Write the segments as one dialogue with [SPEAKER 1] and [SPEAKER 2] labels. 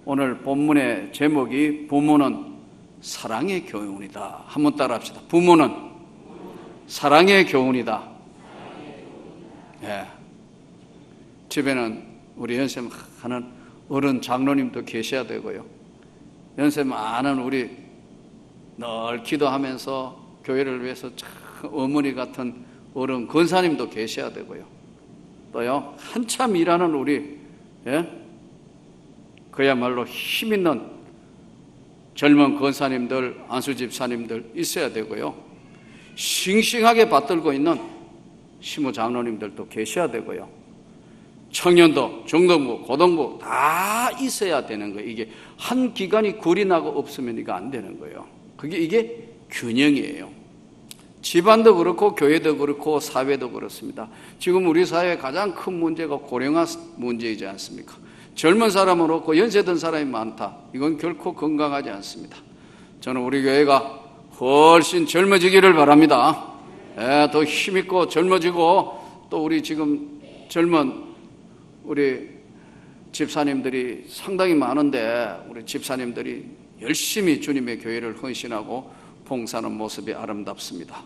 [SPEAKER 1] 오늘 본문의 제목이 부모는 사랑의 교훈이다. 한번 따라 합시다. 부모는 사랑의 교훈이다. 예. 집에는 우리 연세 많은 어른 장로님도 계셔야 되고요. 연세 많은 우리 늘 기도하면서 교회를 위해서 참 어머니 같은 어른 권사님도 계셔야 되고요. 또요, 한참 일하는 우리 그야말로 힘 있는 젊은 권사님들, 안수 집사님들 있어야 되고요. 싱싱하게 받들고 있는 시무 장로님들도 계셔야 되고요. 청년도, 중등부, 고등부 다 있어야 되는 거예요. 이게 한 기관이 굴이 나고 없으면 이거 안 되는 거예요. 이게 균형이에요. 집안도 그렇고 교회도 그렇고 사회도 그렇습니다. 지금 우리 사회의 가장 큰 문제가 고령화 문제이지 않습니까? 젊은 사람은 없고 연세든 사람이 많다. 이건 결코 건강하지 않습니다. 저는 우리 교회가 훨씬 젊어지기를 바랍니다. 더 힘있고 젊어지고, 또 우리 지금 젊은 우리 집사님들이 상당히 많은데 우리 집사님들이 열심히 주님의 교회를 헌신하고 봉사하는 모습이 아름답습니다.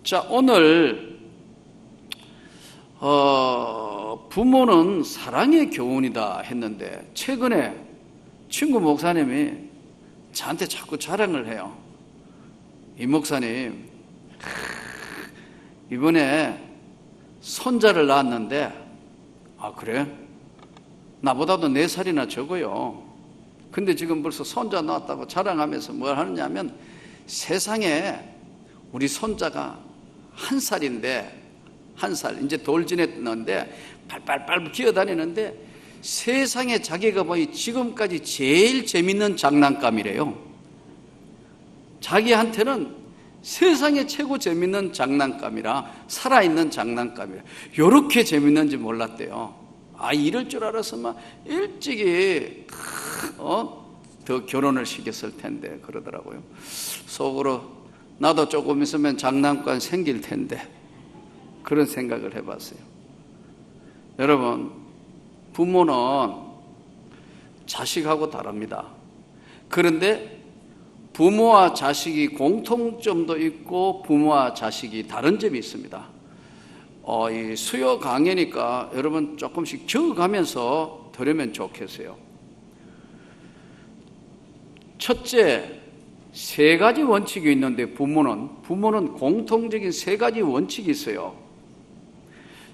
[SPEAKER 1] 자, 오늘 부모는 사랑의 교훈이다 했는데, 최근에 친구 목사님이 저한테 자꾸 자랑을 해요. 이 목사님 이번에 손자를 낳았는데, 아 그래? 나보다도 4살이나 적어요. 근데 지금 벌써 손자 낳았다고 자랑하면서 뭘 하느냐면, 세상에 우리 손자가 1살인데, 1살 이제 돌 지냈는데 팔팔팔 기어다니는데 세상에 자기가 지금까지 제일 재밌는 장난감이래요. 자기한테는 세상에 최고 재밌는 장난감이라, 살아있는 장난감이라, 요렇게 재밌는지 몰랐대요. 이럴 줄 알았으면 일찍이 더 결혼을 시켰을 텐데 그러더라고요. 속으로 나도 조금 있으면 장난감 생길 텐데, 그런 생각을 해봤어요. 여러분, 부모는 자식하고 다릅니다. 그런데 부모와 자식이 공통점도 있고 부모와 자식이 다른 점이 있습니다. 이 수요 강의니까 여러분 조금씩 적어가면서 들으면 좋겠어요. 첫째, 3가지 원칙이 있는데 부모는 공통적인 3가지 원칙이 있어요.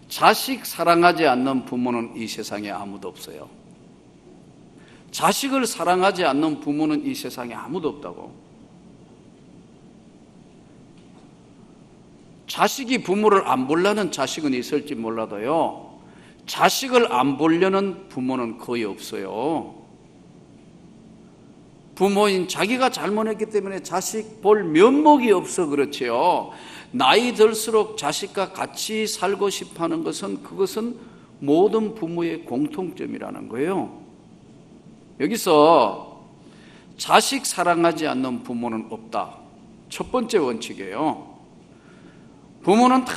[SPEAKER 1] 자식 사랑하지 않는 부모는 이 세상에 아무도 없어요. 자식을 사랑하지 않는 부모는 이 세상에 아무도 없다고. 자식이 부모를 안 보려는 자식은 있을지 몰라도요, 자식을 안 보려는 부모는 거의 없어요. 부모인 자기가 잘못했기 때문에 자식 볼 면목이 없어 그렇지요. 나이 들수록 자식과 같이 살고 싶어하는 그것은 모든 부모의 공통점이라는 거예요. 여기서 자식 사랑하지 않는 부모는 없다. 첫 번째 원칙이에요. 부모는 다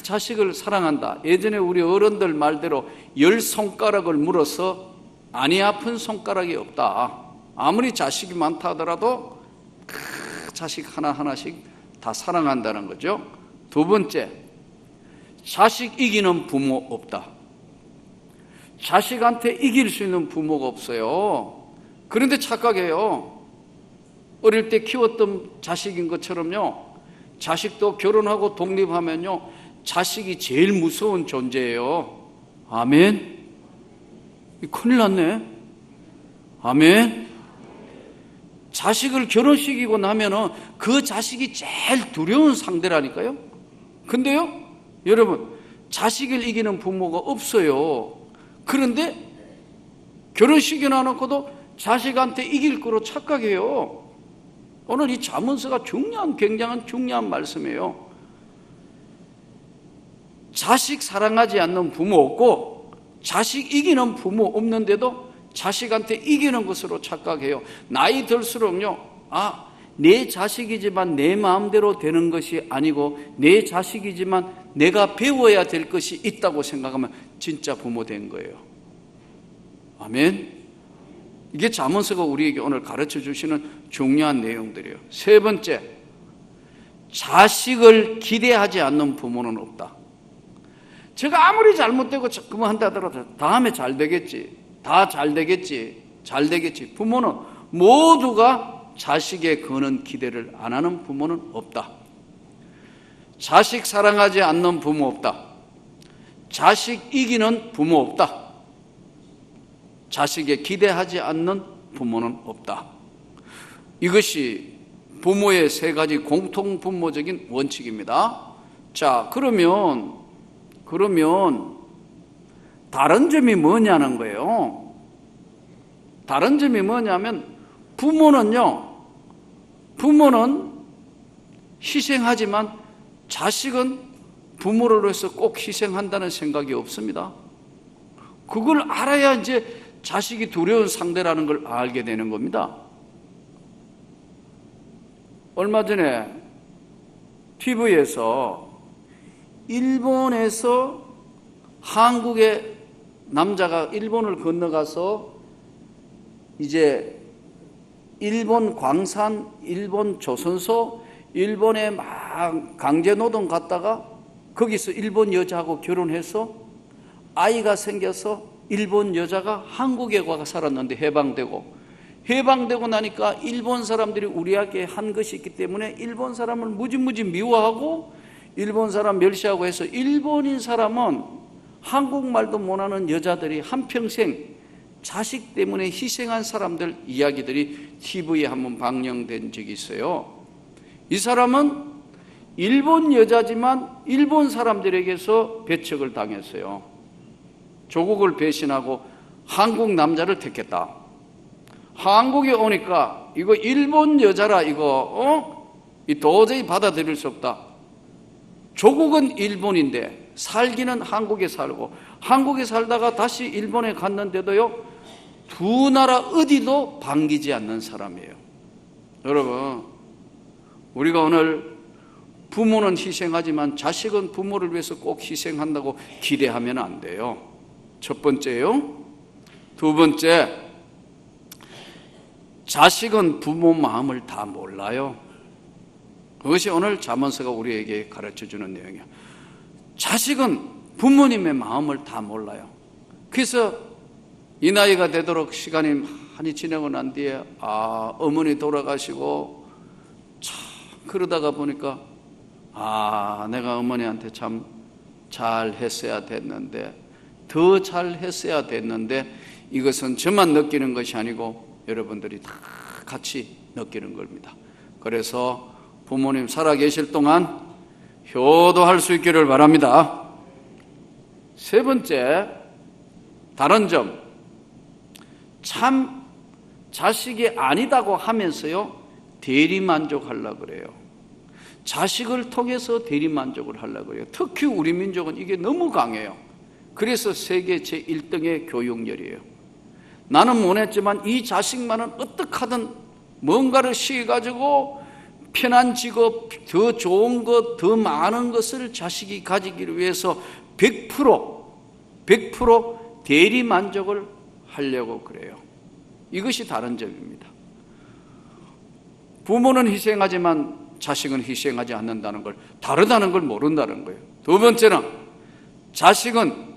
[SPEAKER 1] 자식을 사랑한다. 예전에 우리 어른들 말대로 10손가락을 물어서 안이 아픈 손가락이 없다. 아무리 자식이 많다 하더라도 자식 하나하나씩 다 사랑한다는 거죠. 두 번째, 자식 이기는 부모 없다. 자식한테 이길 수 있는 부모가 없어요. 그런데 착각해요. 어릴 때 키웠던 자식인 것처럼요, 자식도 결혼하고 독립하면요, 자식이 제일 무서운 존재예요. 아멘? 큰일 났네. 아멘? 자식을 결혼시키고 나면은 그 자식이 제일 두려운 상대라니까요. 근데요, 여러분, 자식을 이기는 부모가 없어요. 그런데 결혼시켜놓고도 자식한테 이길 거로 착각해요. 오늘 이 잠언서가 굉장한 중요한 말씀이에요. 자식 사랑하지 않는 부모 없고 자식 이기는 부모 없는데도 자식한테 이기는 것으로 착각해요. 나이 들수록요, 내 자식이지만 내 마음대로 되는 것이 아니고 내 자식이지만 내가 배워야 될 것이 있다고 생각하면 진짜 부모 된 거예요. 아멘? 이게 잠언서가 우리에게 오늘 가르쳐 주시는 중요한 내용들이에요. 세 번째, 자식을 기대하지 않는 부모는 없다. 제가 아무리 잘못되고 그만한다 하더라도 다음에 잘 되겠지, 다 잘 되겠지, 잘 되겠지. 부모는 모두가 자식에 거는 기대를 안 하는 부모는 없다. 자식 사랑하지 않는 부모 없다. 자식 이기는 부모 없다. 자식에 기대하지 않는 부모는 없다. 이것이 부모의 세 가지 공통 분모적인 원칙입니다. 자, 그러면 다른 점이 뭐냐는 거예요. 다른 점이 뭐냐면 부모는 희생하지만 자식은 부모를 위해서 꼭 희생한다는 생각이 없습니다. 그걸 알아야 이제 자식이 두려운 상대라는 걸 알게 되는 겁니다. 얼마 전에 TV에서 일본에서 한국의 남자가 일본을 건너가서 이제 일본 광산, 일본 조선소, 일본에 막 강제노동 갔다가 거기서 일본 여자하고 결혼해서 아이가 생겨서 일본 여자가 한국에 와서 살았는데 해방되고 나니까 일본 사람들이 우리에게 한 것이 있기 때문에 일본 사람을 무지무지 미워하고 일본 사람 멸시하고 해서 일본인 사람은 한국말도 못하는 여자들이 한평생 자식 때문에 희생한 사람들 이야기들이 TV에 한번 방영된 적이 있어요. 이 사람은 일본 여자지만 일본 사람들에게서 배척을 당했어요. 조국을 배신하고 한국 남자를 택했다. 한국에 오니까 이거 일본 여자라 이거 도저히 받아들일 수 없다. 조국은 일본인데 살기는 한국에 살고 한국에 살다가 다시 일본에 갔는데도요 두 나라 어디도 반기지 않는 사람이에요. 여러분, 우리가 오늘 부모는 희생하지만 자식은 부모를 위해서 꼭 희생한다고 기대하면 안 돼요. 첫 번째요. 두 번째, 자식은 부모 마음을 다 몰라요. 그것이 오늘 잠언서가 우리에게 가르쳐주는 내용이에요. 자식은 부모님의 마음을 다 몰라요. 그래서 이 나이가 되도록 시간이 많이 지나고 난 뒤에 어머니 돌아가시고 참 그러다가 보니까 내가 어머니한테 참 잘했어야 됐는데, 더 잘했어야 됐는데, 이것은 저만 느끼는 것이 아니고 여러분들이 다 같이 느끼는 겁니다. 그래서 부모님 살아계실 동안 효도할 수 있기를 바랍니다. 세 번째, 다른 점, 참 자식이 아니다고 하면서요 대리만족하려고 그래요. 자식을 통해서 대리만족을 하려고 그래요. 특히 우리 민족은 이게 너무 강해요. 그래서 세계 제1등의 교육열이에요. 나는 못했지만 이 자식만은 어떻게 하든 뭔가를 시켜가지고 편한 직업, 더 좋은 것, 더 많은 것을 자식이 가지기를 위해서 100% 대리만족을 하려고 그래요. 이것이 다른 점입니다. 부모는 희생하지만 자식은 희생하지 않는다는 걸, 다르다는 걸 모른다는 거예요. 두 번째는 자식은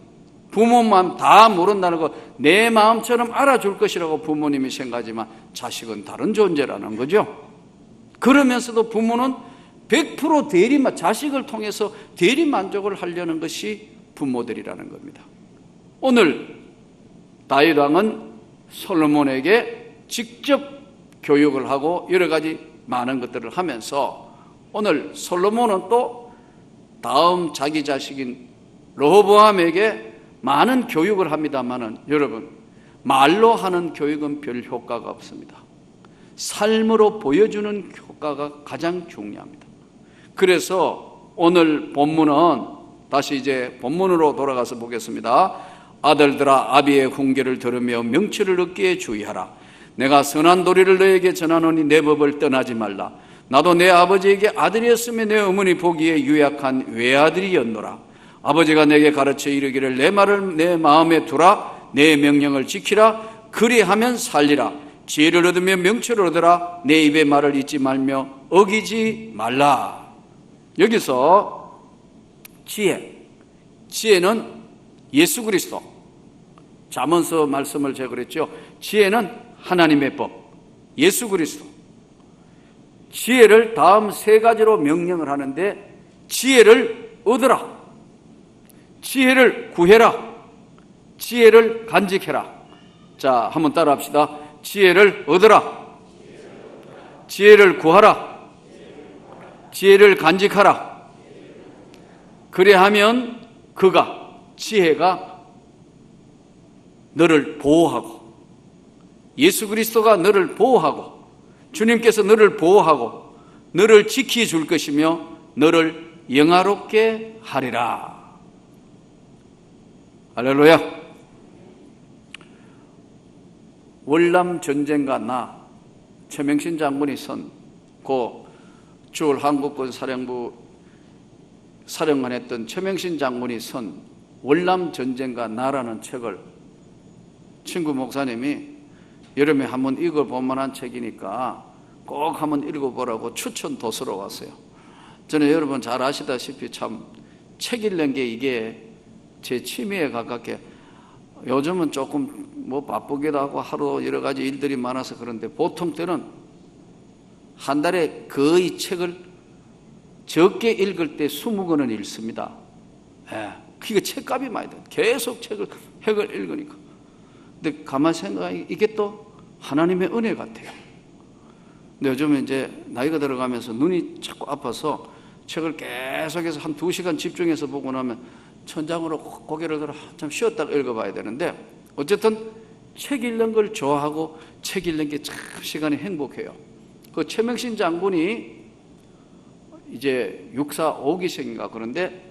[SPEAKER 1] 부모 마음 다 모른다는 거, 내 마음처럼 알아줄 것이라고 부모님이 생각하지만 자식은 다른 존재라는 거죠. 그러면서도 부모는 100% 자식을 통해서 대리만족을 하려는 것이 부모들이라는 겁니다. 오늘 다윗 왕은 솔로몬에게 직접 교육을 하고 여러 가지 많은 것들을 하면서 오늘 솔로몬은 또 다음 자기 자식인 르호보암에게 많은 교육을 합니다만은 여러분, 말로 하는 교육은 별 효과가 없습니다. 삶으로 보여주는 효과가 가장 중요합니다. 그래서 오늘 본문은 다시 이제 본문으로 돌아가서 보겠습니다. 아들들아, 아비의 훈계를 들으며 명철을 얻기에 주의하라. 내가 선한 도리를 너에게 전하노니 내 법을 떠나지 말라. 나도 내 아버지에게 아들이었으며 내 어머니 보기에 유약한 외아들이었노라. 아버지가 내게 가르쳐 이르기를 내 말을 내 마음에 두라. 내 명령을 지키라. 그리하면 살리라. 지혜를 얻으며 명철을 얻으라. 내 입의 말을 잊지 말며 어기지 말라. 여기서 지혜는 예수 그리스도. 잠언서 말씀을 제가 그랬죠. 지혜는 하나님의 법, 예수 그리스도. 지혜를 다음 세 가지로 명령을 하는데, 지혜를 얻으라, 지혜를 구해라, 지혜를 간직해라. 자, 한번 따라 합시다. 지혜를 얻으라, 지혜를 구하라, 지혜를 간직하라. 그래하면 지혜가 너를 보호하고, 예수 그리스도가 너를 보호하고, 주님께서 너를 보호하고 너를 지켜줄 것이며 너를 영화롭게 하리라. 할렐루야. 월남 전쟁과 나, 최명신 장군이 선 고 주월 한국군 사령부 사령관 했던 최명신 장군이 선 월남 전쟁과 나라는 책을 친구 목사님이 여름에 한번 읽어볼 만한 책이니까 꼭 한번 읽어보라고 추천 도서로 왔어요. 저는 여러분 잘 아시다시피 참 책 읽는 게 이게 제 취미에 가깝게, 요즘은 조금 뭐 바쁘기도 하고 하루 여러 가지 일들이 많아서 그런데 보통 때는 한 달에 거의 책을 적게 읽을 때 20권은 읽습니다. 그게 책값이 많이 돼. 계속 책을 읽으니까. 근데 가만히 생각하니 이게 또 하나님의 은혜 같아요. 근데 요즘에 이제 나이가 들어가면서 눈이 자꾸 아파서 책을 계속해서 한 2시간 집중해서 보고 나면 천장으로 고개를 들어 한참 쉬었다가 읽어봐야 되는데, 어쨌든 책 읽는 걸 좋아하고 책 읽는 게 참 시간이 행복해요. 그 최명신 장군이 이제 육사 5기생인가 그런데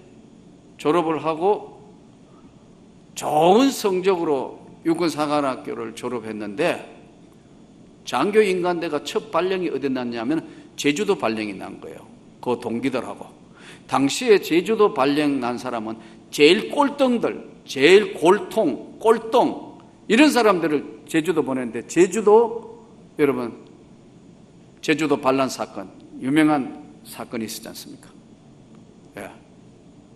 [SPEAKER 1] 졸업을 하고 좋은 성적으로 육군사관학교를 졸업했는데, 장교인간대가 첫 발령이 어디 났냐면 제주도 발령이 난 거예요. 그 동기들하고. 당시에 제주도 발령 난 사람은 제일 꼴등들, 제일 꼴등 이런 사람들을 제주도 보냈는데, 제주도 여러분 제주도 반란 사건, 유명한 사건이 있었지 않습니까?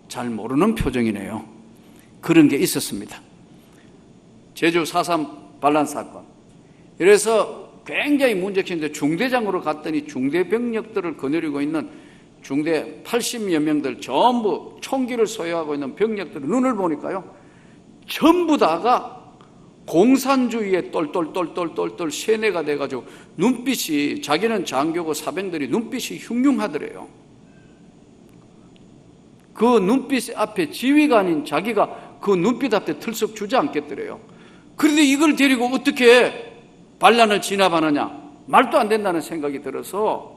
[SPEAKER 1] 잘 모르는 표정이네요. 그런 게 있었습니다. 제주 4.3 반란 사건. 이래서 굉장히 문제인데 중대장으로 갔더니 중대 병력들을 거느리고 있는 중대 80여 명들 전부 총기를 소유하고 있는 병력들의 눈을 보니까요, 전부 다가 공산주의에 똘똘 세뇌가 돼가지고 눈빛이, 자기는 장교고 사병들이 눈빛이 흉흉하더래요. 그 눈빛 앞에 지휘관인 자기가 그 눈빛 앞에 들썩 주지 않겠더래요. 그런데 이걸 데리고 어떻게 반란을 진압하느냐, 말도 안 된다는 생각이 들어서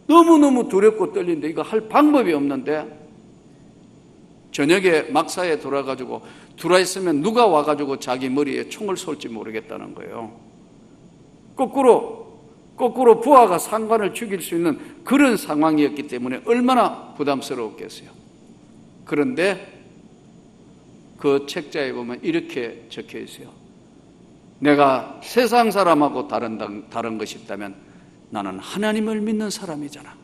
[SPEAKER 1] 너무너무 두렵고 떨리는데 이거 할 방법이 없는데, 저녁에 막사에 돌아가지고 들어있으면 누가 와가지고 자기 머리에 총을 쏠지 모르겠다는 거예요. 거꾸로 부하가 상관을 죽일 수 있는 그런 상황이었기 때문에 얼마나 부담스러웠겠어요. 그런데 그 책자에 보면 이렇게 적혀 있어요. 내가 세상 사람하고 다른 것이 있다면 나는 하나님을 믿는 사람이잖아.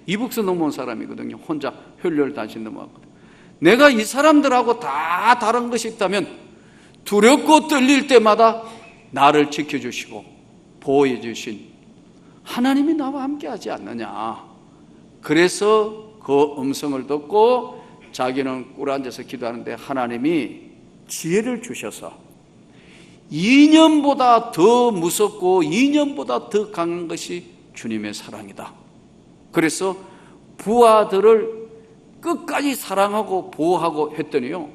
[SPEAKER 1] 이북서 넘어온 사람이거든요. 혼자 혈혈 다시 넘어왔거든요. 내가 이 사람들하고 다 다른 것이 있다면 두렵고 떨릴 때마다 나를 지켜주시고 보호해 주신 하나님이 나와 함께하지 않느냐. 그래서 그 음성을 듣고 자기는 꿇어앉아서 기도하는데 하나님이 지혜를 주셔서 2년보다 더 무섭고 2년보다 더 강한 것이 주님의 사랑이다. 그래서 부하들을 끝까지 사랑하고 보호하고 했더니요,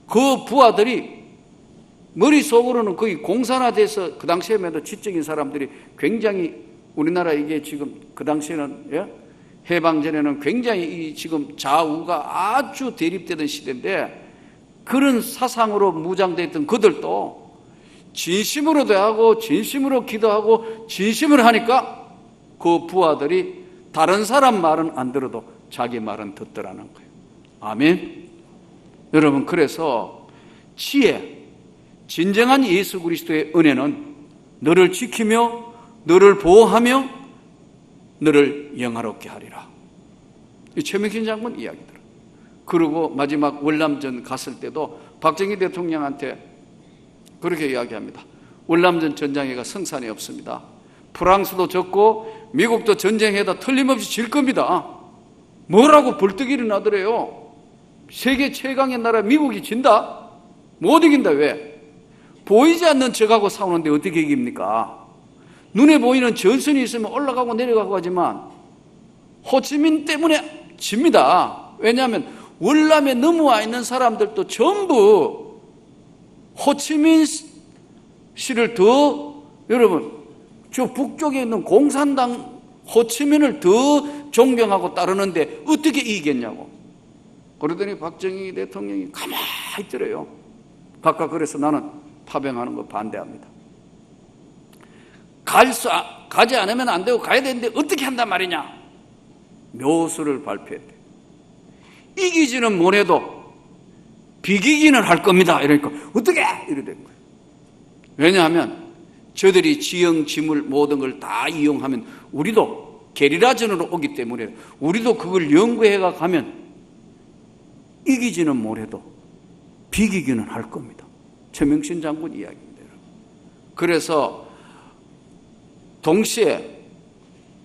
[SPEAKER 1] 그 부하들이 머릿속으로는 거의 공산화돼서, 그 당시에만 지적인 사람들이 굉장히, 우리나라 이게 지금 그 당시에는 해방 전에는 굉장히 지금 좌우가 아주 대립되던 시대인데, 그런 사상으로 무장되었던 그들도 진심으로 대하고 진심으로 기도하고 진심으로 하니까 그 부하들이 다른 사람 말은 안 들어도 자기 말은 듣더라는 거예요. 아멘. 여러분, 그래서 진정한 예수 그리스도의 은혜는 너를 지키며 너를 보호하며 너를 영화롭게 하리라. 이 최명신 장군 이야기들. 그리고 마지막 월남전 갔을 때도 박정희 대통령한테 그렇게 이야기합니다. 월남전 전장에가 성산이 없습니다. 프랑스도 졌고 미국도 전쟁에다 틀림없이 질 겁니다. 뭐라고 벌떡 일어나더래요. 세계 최강의 나라 미국이 진다? 못 이긴다. 왜? 보이지 않는 적하고 싸우는데 어떻게 이깁니까? 눈에 보이는 전선이 있으면 올라가고 내려가고 하지만 호치민 때문에 집니다. 왜냐하면 월남에 넘어와 있는 사람들도 전부 호치민 씨를 더, 여러분, 저 북쪽에 있는 공산당 호치민을 더 존경하고 따르는데 어떻게 이기겠냐고. 그러더니 박정희 대통령이 가만히 있더래요. 각각. 그래서 나는 파병하는 거 반대합니다. 가지 않으면 안 되고 가야 되는데 어떻게 한단 말이냐. 묘수를 발표했대. 이기지는 못해도 비기기는 할 겁니다. 이러니까 어떻게? 이래 된 거예요. 왜냐하면 저들이 지형, 지물 모든 걸 다 이용하면 우리도 게리라전으로 오기 때문에 우리도 그걸 연구해 가면 이기지는 못해도 비기기는 할 겁니다. 최명신 장군 이야기입니다. 그래서 동시에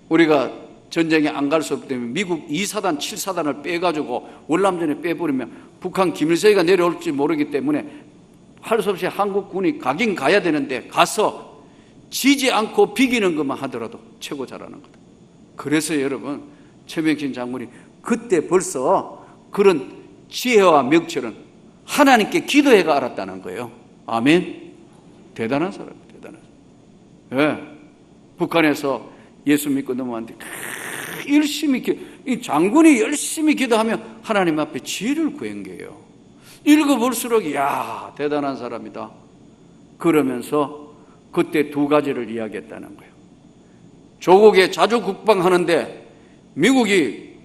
[SPEAKER 1] 우리가 전쟁에 안 갈 수 없기 때문에 미국 2사단, 7사단을 빼가지고 월남전에 빼버리면 북한 김일성이가 내려올지 모르기 때문에 할 수 없이 한국군이 가긴 가야 되는데 가서 지지 않고 비기는 것만 하더라도 최고 잘하는 거다. 그래서 여러분, 최명신 장군이 그때 벌써 그런 지혜와 명철은 하나님께 기도해가 알았다는 거예요. 아멘. 대단한 사람이에요. 대단한 사람. 예. 북한에서 예수 믿고 넘어왔는데 열심히 이 장군이 열심히 기도하며 하나님 앞에 지혜를 구한 거예요. 읽어볼수록 야, 대단한 사람이다. 그러면서 그때 두 가지를 이야기했다는 거예요. 조국에 자주 국방하는데 미국이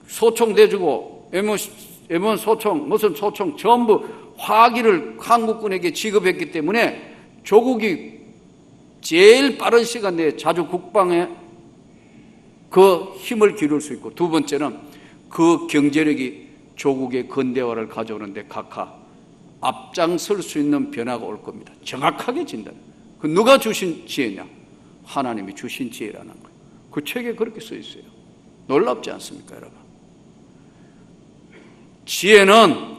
[SPEAKER 1] 소총 대주고 M1 소총, 무슨 소총 전부 화기를 한국군에게 지급했기 때문에 조국이 제일 빠른 시간 내에 자주 국방에 그 힘을 기를 수 있고, 두 번째는 그 경제력이 조국의 근대화를 가져오는데 각하 앞장설 수 있는 변화가 올 겁니다. 정확하게 진단. 그 누가 주신 지혜냐? 하나님이 주신 지혜라는 거예요. 그 책에 그렇게 써 있어요. 놀랍지 않습니까, 여러분? 지혜는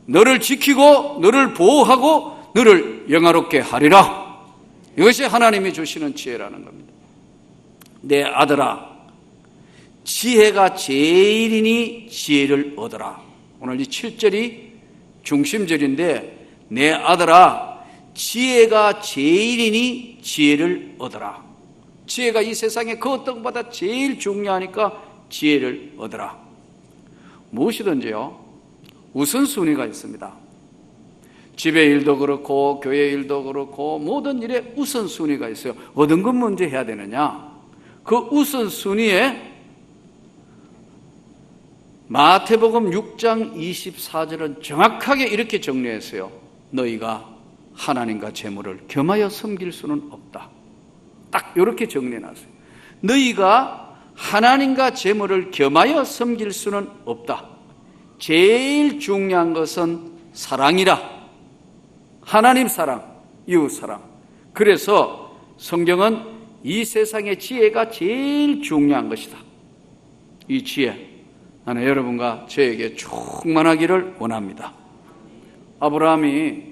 [SPEAKER 1] 너를 지키고 너를 보호하고 너를 영화롭게 하리라. 이것이 하나님이 주시는 지혜라는 겁니다. 내 아들아, 지혜가 제일이니 지혜를 얻어라. 오늘 이 7절이 중심절인데, 내 아들아, 지혜가 제일이니 지혜를 얻어라. 지혜가 이 세상에 그 어떤 것보다 제일 중요하니까 지혜를 얻어라. 무엇이든지요, 우선순위가 있습니다. 집의 일도 그렇고 교회 일도 그렇고 모든 일에 우선순위가 있어요. 어떤 것 먼저 해야 되느냐? 그 우선순위에 마태복음 6장 24절은 정확하게 이렇게 정리했어요. 너희가 하나님과 재물을 겸하여 섬길 수는 없다. 딱 이렇게 정리해놨어요. 너희가 하나님과 재물을 겸하여 섬길 수는 없다. 제일 중요한 것은 사랑이라. 하나님 사랑, 이웃 사랑. 그래서 성경은 이 세상의 지혜가 제일 중요한 것이다. 이 지혜, 나는 여러분과 저에게 충만하기를 원합니다. 아브라함이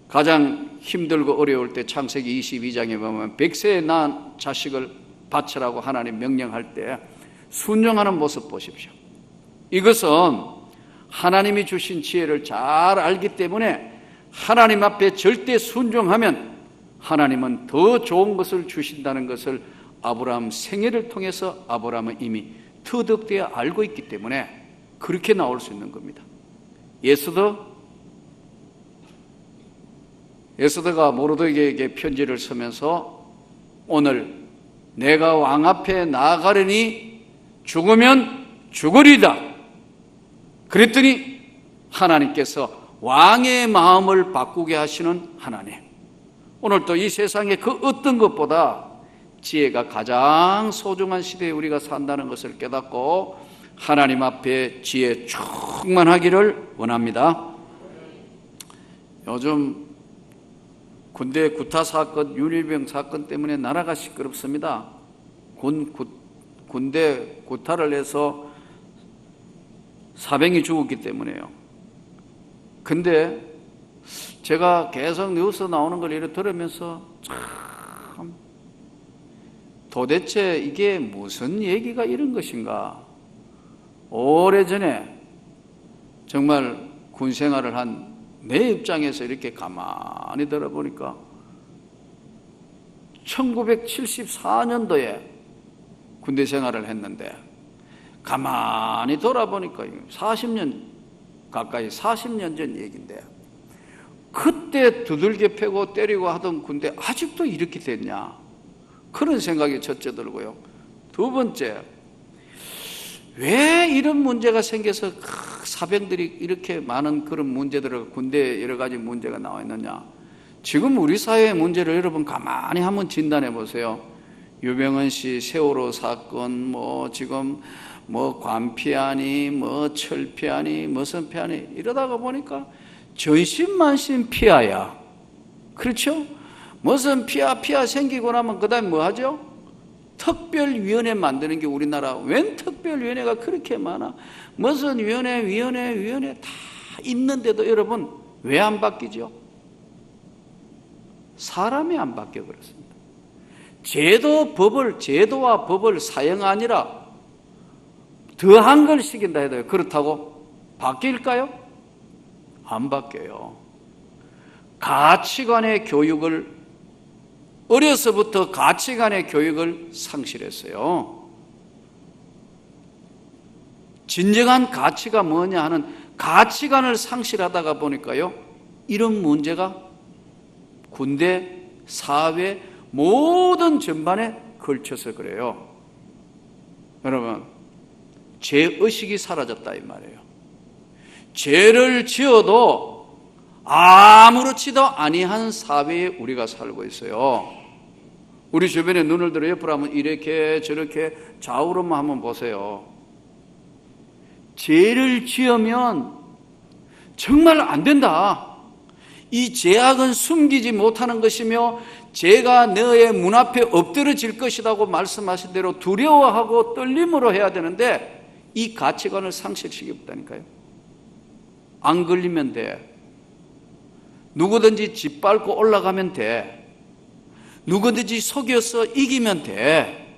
[SPEAKER 1] 가장 힘들고 어려울 때 창세기 22장에 보면 100세에 낳은 자식을 바치라고 하나님 명령할 때 순종하는 모습 보십시오. 이것은 하나님이 주신 지혜를 잘 알기 때문에 하나님 앞에 절대 순종하면 하나님은 더 좋은 것을 주신다는 것을 아브라함 생애를 통해서 아브라함은 이미 터득되어 알고 있기 때문에 그렇게 나올 수 있는 겁니다. 에스더가 모르드게에게 편지를 쓰면서 오늘 내가 왕 앞에 나아가려니 죽으면 죽으리다. 그랬더니 하나님께서 왕의 마음을 바꾸게 하시는 하나님. 오늘도 이 세상에 그 어떤 것보다 지혜가 가장 소중한 시대에 우리가 산다는 것을 깨닫고 하나님 앞에 지혜 충만하기를 원합니다. 요즘 군대 구타 사건, 윤일병 사건 때문에 나라가 시끄럽습니다. 군대 구타를 해서 사병이 죽었기 때문에요. 근데 제가 계속 뉴스 나오는 걸 이렇게 들으면서 참 도대체 이게 무슨 얘기가 이런 것인가. 오래전에 정말 군 생활을 한 내 입장에서 이렇게 가만히 들어보니까 1974년도에 군대 생활을 했는데 가만히 돌아보니까 40년 가까이 40년 전 얘기인데 그때 두들겨 패고 때리고 하던 군대 아직도 이렇게 됐냐, 그런 생각이 첫째 들고요. 두 번째, 왜 이런 문제가 생겨서 사병들이 이렇게 많은 그런 문제들을, 군대에 여러 가지 문제가 나와 있느냐. 지금 우리 사회의 문제를 여러분 가만히 한번 진단해 보세요. 유병헌 씨 세월호 사건, 지금 관피하니, 철피하니, 무슨 피하니, 이러다가 보니까 전신만신 피하야. 그렇죠? 무슨 피하 생기고 나면 그 다음에 뭐 하죠? 특별위원회 만드는 게 우리나라. 웬 특별위원회가 그렇게 많아? 무슨 위원회 다 있는데도 여러분 왜 안 바뀌죠? 사람이 안 바뀌어 그렇습니다. 제도와 법을 사형 아니라 더한 걸 시킨다 해도 그렇다고 바뀔까요? 안 바뀌어요. 가치관의 교육을, 어려서부터 가치관의 교육을 상실했어요. 진정한 가치가 뭐냐 하는 가치관을 상실하다가 보니까요, 이런 문제가 군대, 사회, 모든 전반에 걸쳐서 그래요. 여러분, 죄의식이 사라졌다 이 말이에요. 죄를 지어도 아무렇지도 아니한 사회에 우리가 살고 있어요. 우리 주변에 눈을 들어 옆으로 하면 이렇게 저렇게 좌우로만 한번 보세요. 죄를 지으면 정말 안 된다. 이 죄악은 숨기지 못하는 것이며 죄가 너의 문 앞에 엎드러질 것이라고 말씀하신 대로 두려워하고 떨림으로 해야 되는데 이 가치관을 상실시켰다니까요. 안 걸리면 돼. 누구든지 짓밟고 올라가면 돼. 누구든지 속여서 이기면 돼.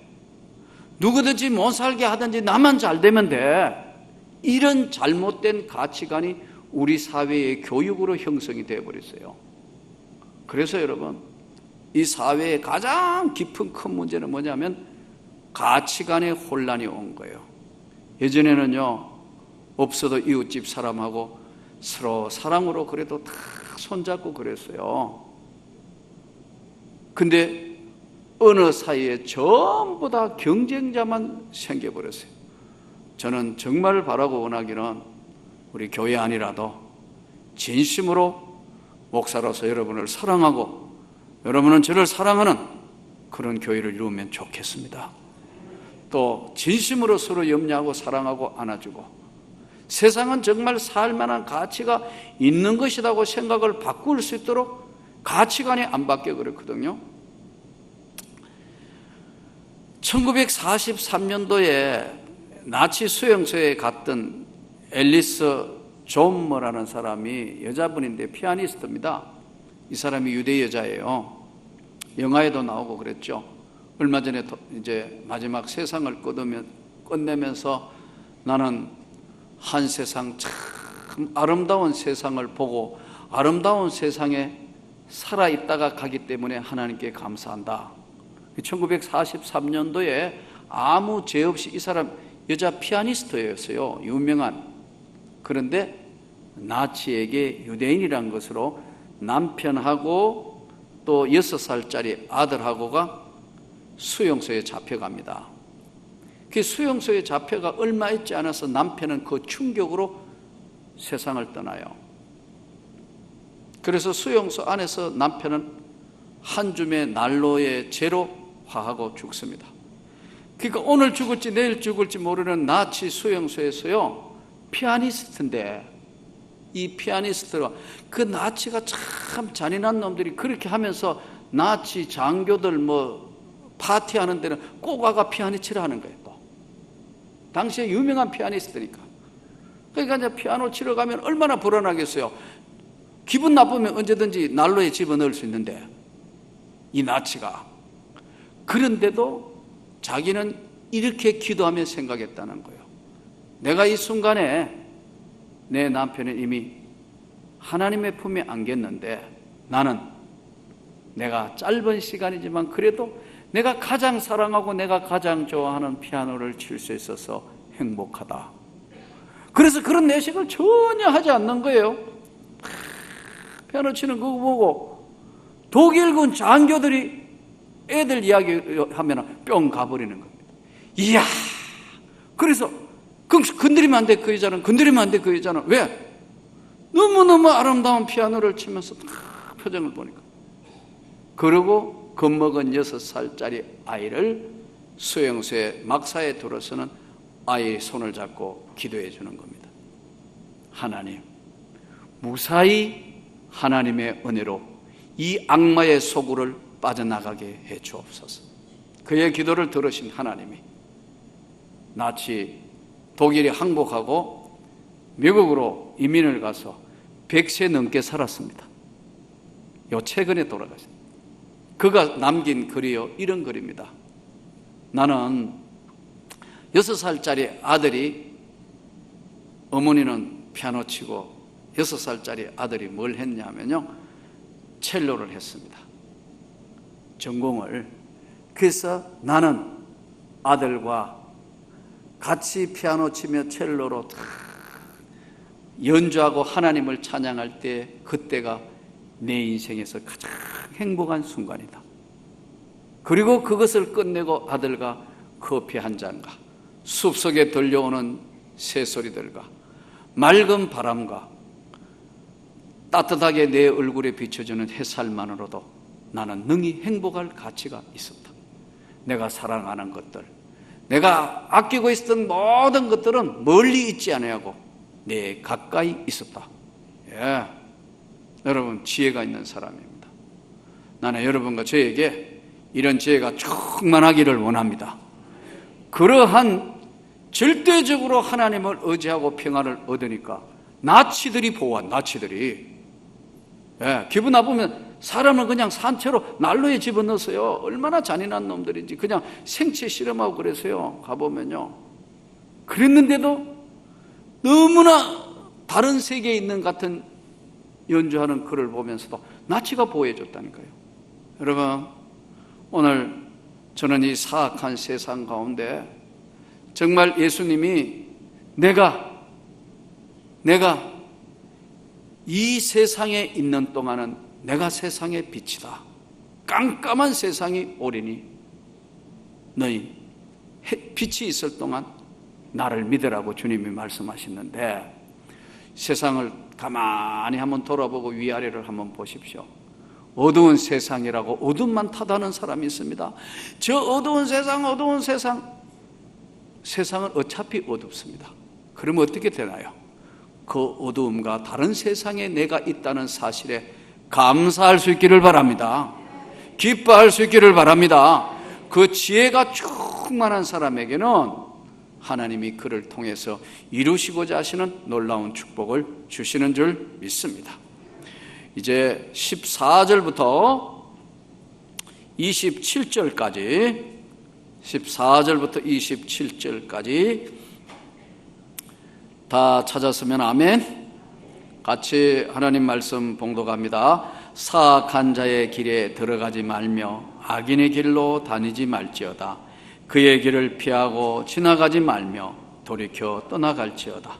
[SPEAKER 1] 누구든지 못 살게 하든지 나만 잘 되면 돼. 이런 잘못된 가치관이 우리 사회의 교육으로 형성이 되어버렸어요. 그래서 여러분, 이 사회의 가장 깊은 큰 문제는 뭐냐면 가치관의 혼란이 온 거예요. 예전에는요, 없어도 이웃집 사람하고 서로 사랑으로 그래도 다 손잡고 그랬어요. 근데 어느 사이에 전부 다 경쟁자만 생겨버렸어요. 저는 정말 바라고 원하기는 우리 교회 아니라도 진심으로 목사로서 여러분을 사랑하고 여러분은 저를 사랑하는 그런 교회를 이루면 좋겠습니다. 또 진심으로 서로 염려하고 사랑하고 안아주고, 세상은 정말 살만한 가치가 있는 것이라고 생각을 바꿀 수 있도록 가치관이 안 바뀌어 그렇거든요. 1943년도에 나치 수용소에 갔던 앨리스 존머라는 사람이 여자분인데 피아니스트입니다. 이 사람이 유대 여자예요. 영화에도 나오고 그랬죠. 얼마 전에 이제 마지막 세상을 끝내면서 나는 한 세상, 참 아름다운 세상을 보고 아름다운 세상에 살아있다가 가기 때문에 하나님께 감사한다. 1943년도에 아무 죄 없이 이 사람 여자 피아니스트였어요. 유명한. 그런데 나치에게 유대인이라는 것으로 남편하고 또 6살짜리 아들하고가 수용소에 잡혀갑니다. 그 수용소에 잡혀가 얼마 있지 않아서 남편은 그 충격으로 세상을 떠나요. 그래서 수용소 안에서 남편은 한 줌의 난로에 재로 화하고 죽습니다. 그러니까 오늘 죽을지 내일 죽을지 모르는 나치 수용소에서요, 피아니스트인데, 이 피아니스트가, 그 나치가 참 잔인한 놈들이 그렇게 하면서 나치 장교들 파티하는 데는 꼭 와가 피아니 치러 하는 거예요. 또 당시에 유명한 피아니스트니까. 그러니까 이제 피아노 치러 가면 얼마나 불안하겠어요. 기분 나쁘면 언제든지 난로에 집어넣을 수 있는데, 이 나치가. 그런데도 자기는 이렇게 기도하며 생각했다는 거예요. 내가 이 순간에 내 남편은 이미 하나님의 품에 안겼는데, 나는 내가 짧은 시간이지만 그래도 내가 가장 사랑하고 내가 가장 좋아하는 피아노를 칠 수 있어서 행복하다. 그래서 그런 내식을 전혀 하지 않는 거예요. 피아노 치는 그거 보고 독일군 장교들이 애들 이야기하면 뿅 가버리는 겁니다. 이야, 그래서 건드리면 안 돼, 그 여자는. 건드리면 안 돼, 그 여자는. 왜? 너무너무 아름다운 피아노를 치면서 표정을 보니까. 그러고 겁먹은 6살짜리 아이를 수용소에 막사에 들어서는 아이의 손을 잡고 기도해 주는 겁니다. 하나님, 무사히 하나님의 은혜로 이 악마의 소굴을 빠져나가게 해 주옵소서. 그의 기도를 들으신 하나님이 나치 독일이 항복하고 미국으로 이민을 가서 100세 넘게 살았습니다. 요 최근에 돌아가셨습니다. 그가 남긴 글이요, 이런 글입니다. 나는 6살짜리 아들이, 어머니는 피아노 치고 6살짜리 아들이 뭘 했냐면요, 첼로를 했습니다. 전공을. 그래서 나는 아들과 같이 피아노 치며 첼로로 연주하고 하나님을 찬양할 때, 그때가 내 인생에서 가장 행복한 순간이다. 그리고 그것을 끝내고 아들과 커피 한 잔과 숲속에 들려오는 새소리들과 맑은 바람과 따뜻하게 내 얼굴에 비춰주는 햇살만으로도 나는 능히 행복할 가치가 있었다. 내가 사랑하는 것들, 내가 아끼고 있었던 모든 것들은 멀리 있지 아니하고 내 가까이 있었다. 예, 여러분, 지혜가 있는 사람입니다. 나는 여러분과 저에게 이런 지혜가 충만하기를 원합니다. 그러한 절대적으로 하나님을 의지하고 평안을 얻으니까 나치들이 보호한, 나치들이, 예, 기분 나쁘면 사람을 그냥 산채로 난로에 집어넣었어요. 얼마나 잔인한 놈들인지. 그냥 생체 실험하고 그래서요, 가보면요. 그랬는데도 너무나 다른 세계에 있는 같은 연주하는 글을 보면서도 나치가 보호해줬다니까요. 여러분, 오늘 저는 이 사악한 세상 가운데 정말 예수님이 내가 이 세상에 있는 동안은 내가 세상의 빛이다. 깜깜한 세상이 오리니 너희 빛이 있을 동안 나를 믿으라고 주님이 말씀하시는데, 세상을 가만히 한번 돌아보고 위아래를 한번 보십시오. 어두운 세상이라고 어둠만 탓하는 사람이 있습니다. 저 어두운 세상, 세상은 어차피 어둡습니다. 그러면 어떻게 되나요? 그 어두움과 다른 세상에 내가 있다는 사실에 감사할 수 있기를 바랍니다. 기뻐할 수 있기를 바랍니다. 그 지혜가 충만한 사람에게는 하나님이 그를 통해서 이루시고자 하시는 놀라운 축복을 주시는 줄 믿습니다. 이제 14절부터 27절까지 14절부터 27절까지 다 찾았으면 아멘. 같이 하나님 말씀 봉독합니다. 사악한 자의 길에 들어가지 말며 악인의 길로 다니지 말지어다. 그의 길을 피하고 지나가지 말며 돌이켜 떠나갈지어다.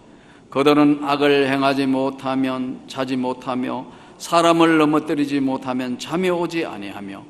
[SPEAKER 1] 그들은 악을 행하지 못하면 자지 못하며 사람을 넘어뜨리지 못하면 잠이 오지 아니하며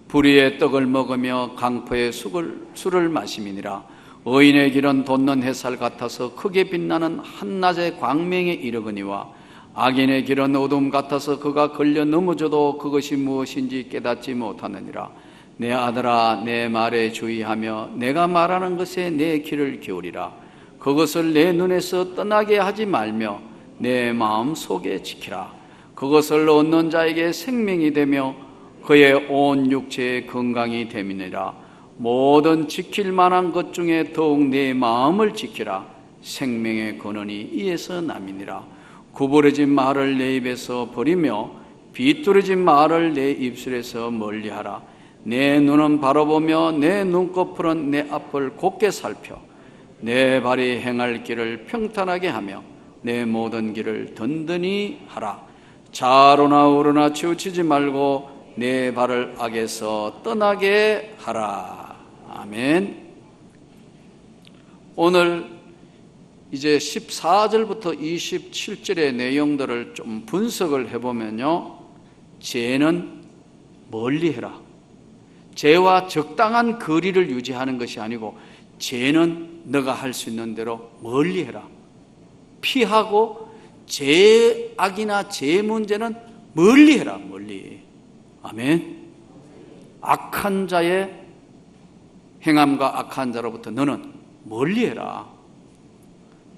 [SPEAKER 1] 불의의 떡을 먹으며 강포의 술을 마심이니라. 의인의 길은 돋는 햇살 같아서 크게 빛나는 한낮의 광명에 이르거니와 악인의 길은 어둠 같아서 그가 걸려 넘어져도 그것이 무엇인지 깨닫지 못하느니라. 내 아들아, 내 말에 주의하며 내가 말하는 것에 내 귀를 기울이라. 그것을 내 눈에서 떠나게 하지 말며 내 마음 속에 지키라. 그것을 얻는 자에게 생명이 되며 그의 온 육체의 건강이 됨이니라. 모든 지킬 만한 것 중에 더욱 내 마음을 지키라. 생명의 근원이 이에서 남이니라. 구부러진 말을 내 입에서 버리며 비뚤어진 말을 내 입술에서 멀리하라. 내 눈은 바라보며 내 눈꺼풀은 내 앞을 곧게 살펴 내 발이 행할 길을 평탄하게 하며 내 모든 길을 든든히 하라. 좌로나 우로나 치우치지 말고 내 발을 악에서 떠나게 하라. 아멘. 오늘 이제 14절부터 27절의 내용들을 좀 분석을 해보면요, 죄는 멀리해라. 죄와 적당한 거리를 유지하는 것이 아니고 죄는 너가 할 수 있는 대로 멀리해라. 피하고 죄악이나 죄 문제는 멀리해라. 멀리. 아멘. 악한 자의 행함과 악한 자로부터 너는 멀리해라.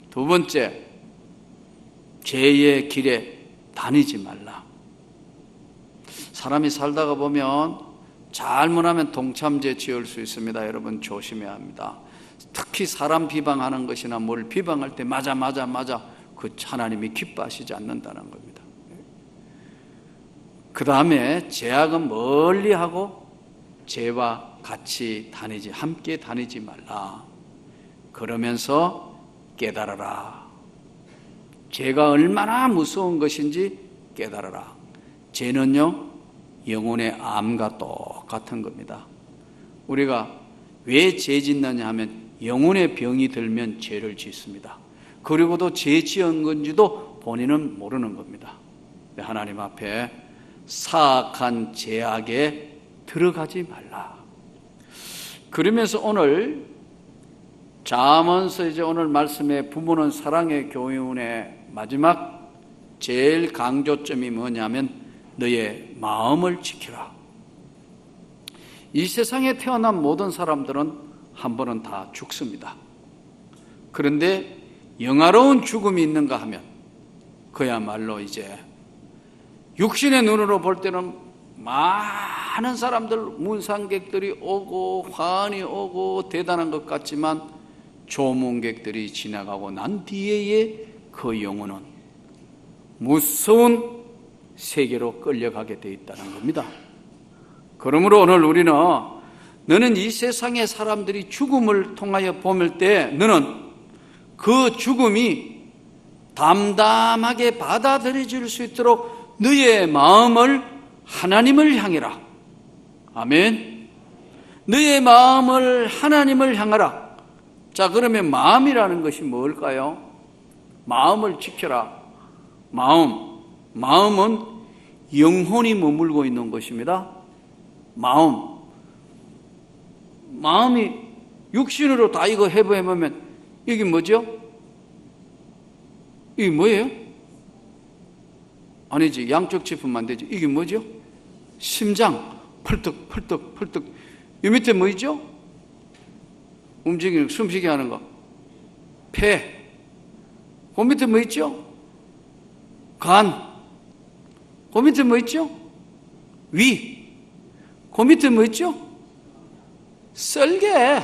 [SPEAKER 1] 두 번째, 죄의 길에 다니지 말라. 사람이 살다가 보면 잘못하면 동참죄 지을 수 있습니다. 여러분 조심해야 합니다. 특히 사람 비방하는 것이나 뭘 비방할 때 맞아 그 하나님이 기뻐하시지 않는다는 겁니다. 그 다음에 죄악은 멀리하고 죄와 같이 다니지, 함께 다니지 말라. 그러면서 깨달아라. 죄가 얼마나 무서운 것인지 깨달아라. 죄는요, 영혼의 암과 똑같은 겁니다. 우리가 왜 죄 짓느냐 하면 영혼의 병이 들면 죄를 짓습니다. 그리고도 죄 지은 건지도 본인은 모르는 겁니다. 하나님 앞에 사악한 죄악에 들어가지 말라. 그러면서 오늘 잠언서 이제 오늘 말씀의 부모는 사랑의 교훈의 마지막 제일 강조점이 뭐냐면 너의 마음을 지키라. 이 세상에 태어난 모든 사람들은 한 번은 다 죽습니다. 그런데 영화로운 죽음이 있는가 하면 그야말로 이제 육신의 눈으로 볼 때는 많은 사람들, 문상객들이 오고 환히 오고 대단한 것 같지만 조문객들이 지나가고 난 뒤에 그 영혼은 무서운 세계로 끌려가게 되어 있다는 겁니다. 그러므로 오늘 우리는 너는 이 세상의 사람들이 죽음을 통하여 보물 때 너는 그 죽음이 담담하게 받아들여질 수 있도록 너의 마음을 하나님을 향해라. 아멘. 너의 마음을 하나님을 향하라. 자, 그러면 마음이라는 것이 뭘까요? 마음을 지켜라. 마음은 영혼이 머물고 있는 것입니다. 마음이 육신으로 다 이거 해보면 이게 뭐죠? 이게 뭐예요? 아니지, 양쪽 짚으면 되지. 이게 뭐죠? 심장, 펄떡. 이 밑에 뭐 있죠? 움직이는, 숨쉬게 하는 거. 폐. 그 밑에 뭐 있죠? 간. 그 밑에 뭐 있죠? 위. 그 밑에 뭐 있죠? 썰개.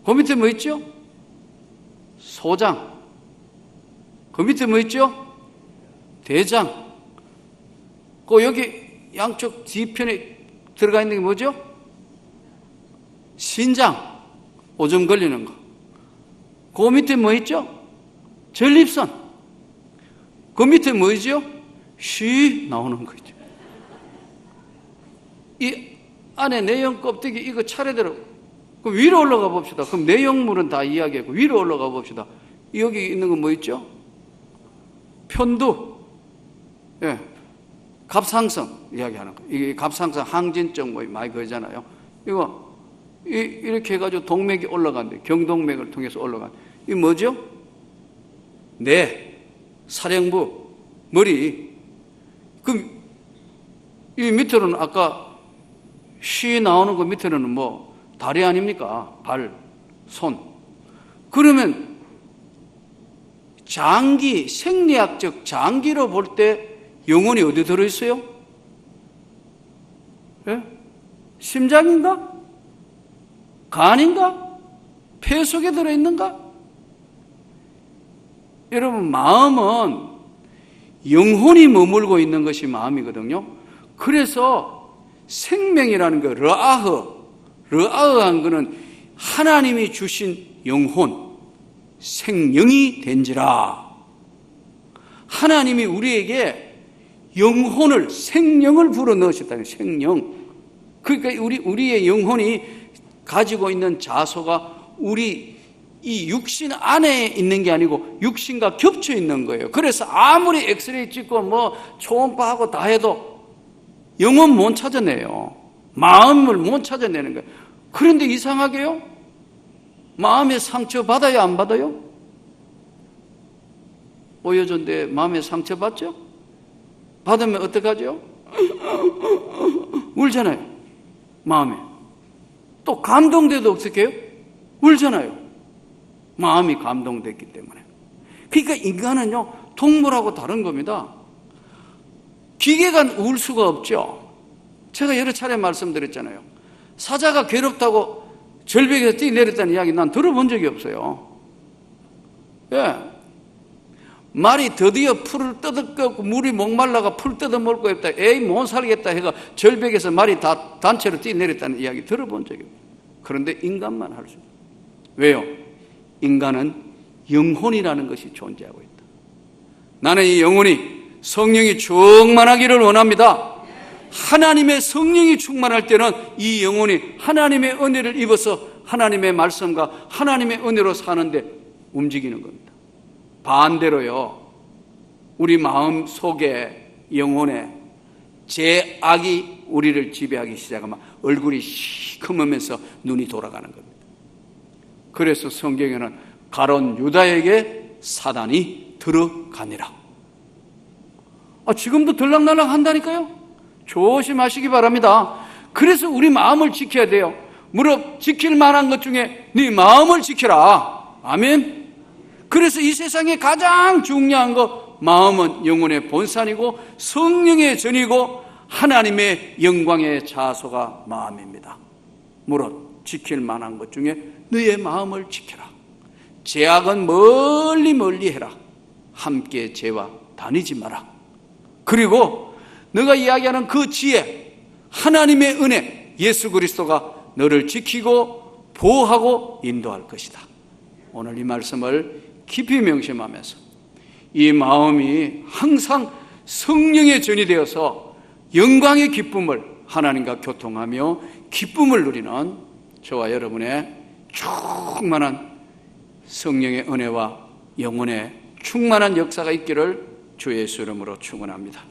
[SPEAKER 1] 그 밑에 뭐 있죠? 소장. 그 밑에 뭐 있죠? 대장. 그 여기 양쪽 뒤편에 들어가 있는 게 뭐죠? 신장. 오줌 걸리는 거. 그 밑에 뭐 있죠? 전립선. 그 밑에 뭐죠? 쉬 나오는 거죠. 이 안에 내용 껍데기 이거 차례대로 그럼 위로 올라가 봅시다. 그럼 내용물은 다 이야기하고 위로 올라가 봅시다. 여기 있는 건 뭐 있죠? 편두, 예, 갑상선 이야기하는 거. 이게 갑상선 항진증 뭐 많이 그러잖아요. 이거 이렇게 해가지고 동맥이 올라간대. 경동맥을 통해서 올라간. 이 뭐죠? 뇌, 사령부, 머리, 이 밑으로는 아까 쉬 나오는 거 밑에는 뭐 다리 아닙니까? 발, 손. 그러면 장기, 생리학적 장기로 볼 때 영혼이 어디 들어있어요? 예? 심장인가? 간인가? 폐 속에 들어있는가? 여러분, 마음은 영혼이 머물고 있는 것이 마음이거든요. 그래서 생명이라는 거, 르아흐한 거는 하나님이 주신 영혼, 생명이 된지라. 하나님이 우리에게 영혼을, 생명을 불어넣으셨다는 거예요. 생명. 그러니까 우리의 영혼이 가지고 있는 자소가 우리 이 육신 안에 있는 게 아니고 육신과 겹쳐 있는 거예요. 그래서 아무리 엑스레이 찍고 뭐 초음파하고 다 해도 영혼 못 찾아내요. 마음을 못 찾아내는 거예요. 그런데 이상하게요, 마음의 상처 받아요, 안 받아요? 오여전대 마음의 상처 받죠? 받으면 어떡하죠? 울잖아요, 마음에. 또 감동돼도 어떻게 해요? 울잖아요, 마음이 감동됐기 때문에. 그러니까 인간은요, 동물하고 다른 겁니다. 기계가 울 수가 없죠. 제가 여러 차례 말씀드렸잖아요. 사자가 괴롭다고 절벽에서 뛰내렸다는 이야기 난 들어본 적이 없어요. 예. 말이 드디어 풀을 뜯어먹고 물이 목말라가 풀 뜯어먹고 있다. 에이 못 살겠다 해가 절벽에서 말이 다 단체로 뛰내렸다는 이야기 들어본 적이 없어요. 그런데 인간만 할 수 있어요. 왜요? 인간은 영혼이라는 것이 존재하고 있다. 나는 이 영혼이 성령이 충만하기를 원합니다. 하나님의 성령이 충만할 때는 이 영혼이 하나님의 은혜를 입어서 하나님의 말씀과 하나님의 은혜로 사는데 움직이는 겁니다. 반대로요, 우리 마음 속에, 영혼에 죄악이 우리를 지배하기 시작하면 얼굴이 시커매면서 눈이 돌아가는 겁니다. 그래서 성경에는 가론 유다에게 사단이 들어가니라. 지금도 들락날락 한다니까요. 조심하시기 바랍니다. 그래서 우리 마음을 지켜야 돼요. 무릇 지킬 만한 것 중에 네 마음을 지켜라. 아멘. 그래서 이 세상에 가장 중요한 것, 마음은 영혼의 본산이고 성령의 전이고 하나님의 영광의 자소가 마음입니다. 무릇 지킬 만한 것 중에 너의 마음을 지켜라. 죄악은 멀리 멀리 해라. 함께 죄와 다니지 마라. 그리고 너가 이야기하는 그 지혜, 하나님의 은혜, 예수 그리스도가 너를 지키고 보호하고 인도할 것이다. 오늘 이 말씀을 깊이 명심하면서 이 마음이 항상 성령의 전이 되어서 영광의 기쁨을 하나님과 교통하며 기쁨을 누리는 저와 여러분의 충만한 성령의 은혜와 영혼의 충만한 역사가 있기를 주 예수 이름으로 축원합니다.